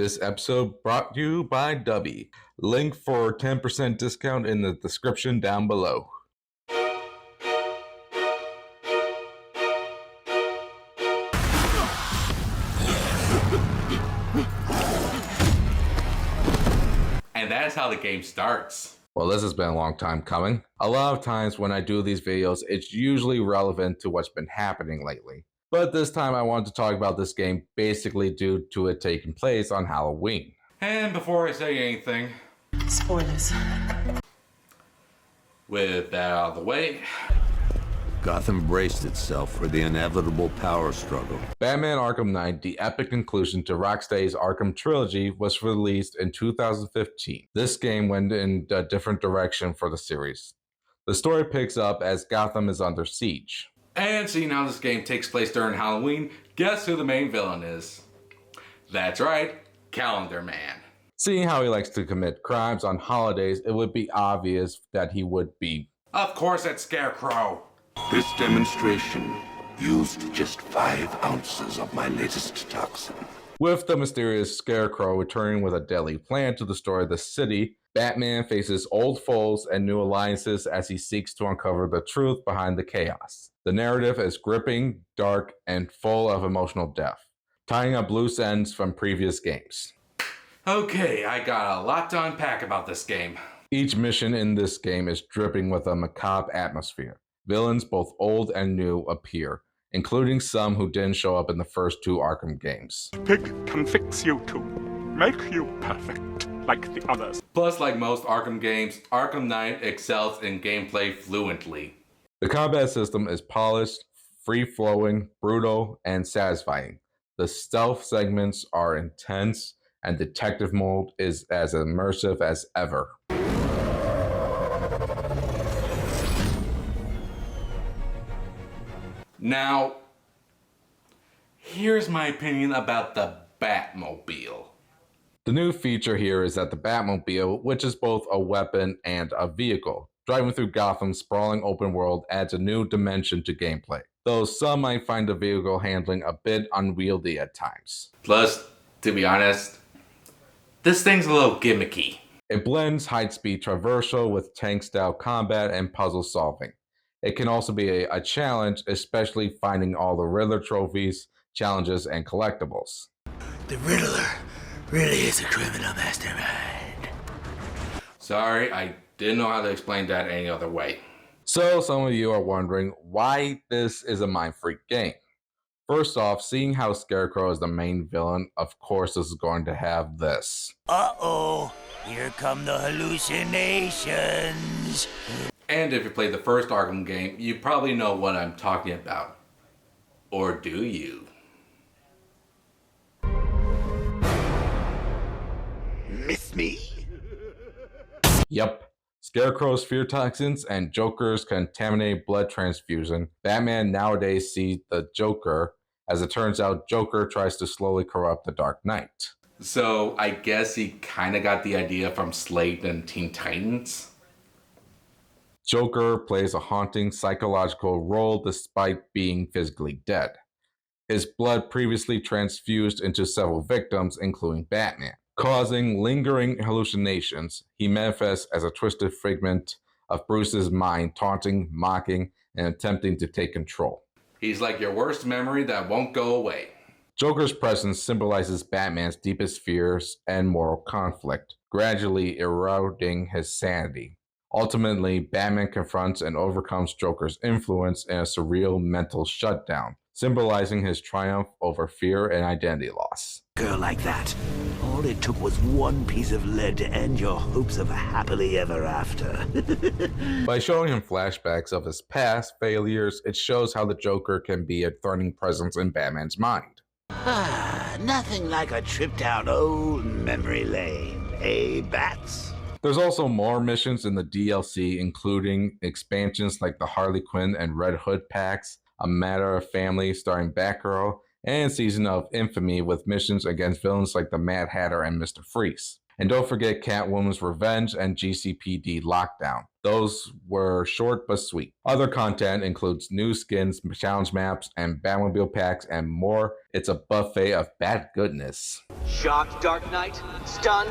This episode brought to you by Dubby. Link for 10% discount in the description down below. And that's how the game starts. Well, this has been a long time coming. A lot of times when I do these videos, it's usually relevant to what's been happening lately. But this time I wanted to talk about this game basically due to it taking place on Halloween. And before I say anything, spoilers. With that out of the way, Gotham braced itself for the inevitable power struggle. Batman Arkham Knight, the epic conclusion to Rocksteady's Arkham trilogy, was released in 2015. This game went in a different direction for the series. The story picks up as Gotham is under siege. and seeing how this game takes place during Halloween, guess who the main villain is? That's right, Calendar Man. Seeing how he likes to commit crimes on holidays, it would be obvious that he would be. Of course it's Scarecrow. This demonstration used just 5 ounces of my latest toxin. With the mysterious Scarecrow returning with a deadly plan to destroy the city, Batman faces old foes and new alliances as he seeks to uncover the truth behind the chaos. The narrative is gripping, dark, and full of emotional depth, tying up loose ends from previous games. Okay, I got a lot to unpack about this game. Each mission in this game is dripping with a macabre atmosphere. Villains, both old and new, appear, including some who didn't show up in the first 2 Arkham games. Pig can fix you too. Make you perfect, like the others. Plus, like most Arkham games, Arkham Knight excels in gameplay fluently. The combat system is polished, free-flowing, brutal, and satisfying. The stealth segments are intense, and detective mode is as immersive as ever. Now, here's my opinion about the Batmobile. The new feature here is that the Batmobile, which is both a weapon and a vehicle, driving through Gotham's sprawling open world, adds a new dimension to gameplay, though some might find the vehicle handling a bit unwieldy at times. Plus, to be honest, this thing's a little gimmicky. It blends high-speed traversal with tank-style combat and puzzle solving. It can also be a challenge, especially finding all the Riddler trophies, challenges, and collectibles. The Riddler really is a criminal mastermind. Sorry, I didn't know how to explain that any other way. So some of you are wondering why this is a Mind Freak game. First off, seeing how Scarecrow is the main villain, of course this is going to have this. Uh-oh, here come the hallucinations. And if you played the first Arkham game, you probably know what I'm talking about. Or do you? Miss me? Yep. Scarecrow's fear toxins and Joker's contaminated blood transfusion. Batman nowadays sees the Joker. As it turns out, Joker tries to slowly corrupt the Dark Knight. So I guess he kind of got the idea from Slade and Teen Titans. Joker plays a haunting psychological role despite being physically dead. His blood previously transfused into several victims, including Batman. Causing lingering hallucinations, he manifests as a twisted figment of Bruce's mind, taunting, mocking, and attempting to take control. He's like your worst memory that won't go away. Joker's presence symbolizes Batman's deepest fears and moral conflict, gradually eroding his sanity. Ultimately, Batman confronts and overcomes Joker's influence in a surreal mental shutdown, symbolizing his triumph over fear and identity loss. Girl like that, all it took was one piece of lead to end your hopes of a happily ever after. By showing him flashbacks of his past failures, it shows how the Joker can be a threatening presence in Batman's mind. Nothing like a trip down old memory lane, eh, Bats? There's also more missions in the DLC, including expansions like the Harley Quinn and Red Hood packs, A Matter of Family starring Batgirl, and Season of Infamy with missions against villains like the Mad Hatter and Mr. Freeze. And don't forget Catwoman's Revenge and GCPD Lockdown. Those were short but sweet. Other content includes new skins, challenge maps, and Batmobile packs, and more. It's a buffet of bad goodness. Shocked, Dark Knight? Stunned?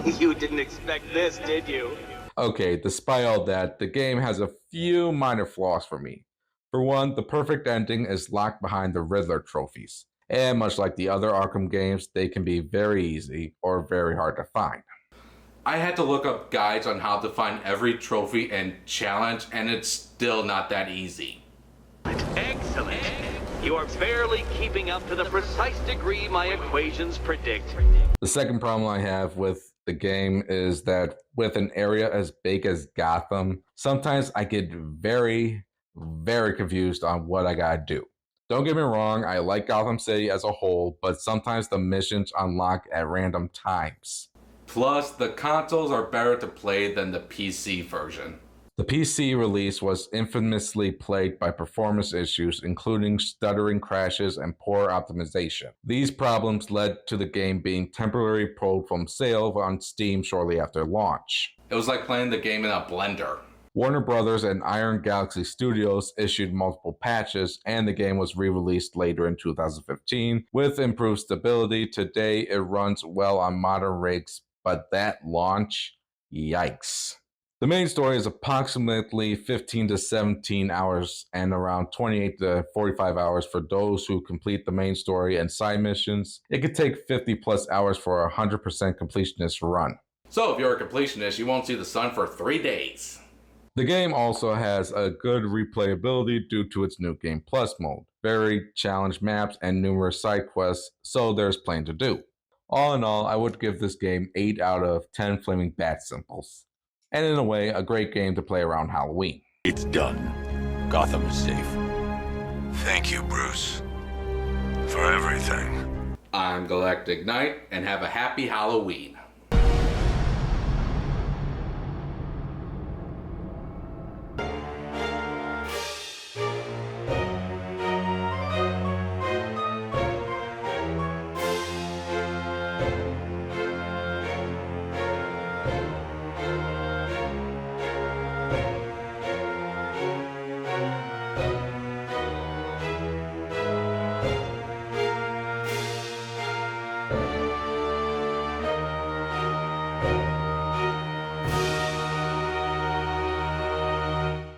You didn't expect this, did you? Okay, despite all that, the game has a few minor flaws for me. For one, the perfect ending is locked behind the Riddler trophies. And much like the other Arkham games, they can be very easy or very hard to find. I had to look up guides on how to find every trophy and challenge, and it's still not that easy. Excellent. You are barely keeping up to the precise degree my equations predict. The second problem I have with the game is that with an area as big as Gotham, sometimes I get very, very confused on what I gotta do. Don't get me wrong, I like Gotham City as a whole, but sometimes the missions unlock at random times. Plus, the consoles are better to play than the PC version. The PC release was infamously plagued by performance issues, including stuttering crashes and poor optimization. These problems led to the game being temporarily pulled from sale on Steam shortly after launch. It was like playing the game in a blender. Warner Brothers and Iron Galaxy Studios issued multiple patches, and the game was re-released later in 2015 with improved stability. Today, it runs well on modern rigs, but that launch, yikes. The main story is approximately 15 to 17 hours and around 28 to 45 hours for those who complete the main story and side missions. It could take 50 plus hours for a 100% completionist run. So if you're a completionist, you won't see the sun for 3 days. The game also has a good replayability due to its New Game Plus mode, varied challenge maps, and numerous side quests, so there's plenty to do. All in all, I would give this game 8 out of 10 flaming bat simples. And in a way, a great game to play around Halloween. It's done. Gotham is safe. Thank you, Bruce, for everything. I'm Galactic Knight, and have a happy Halloween.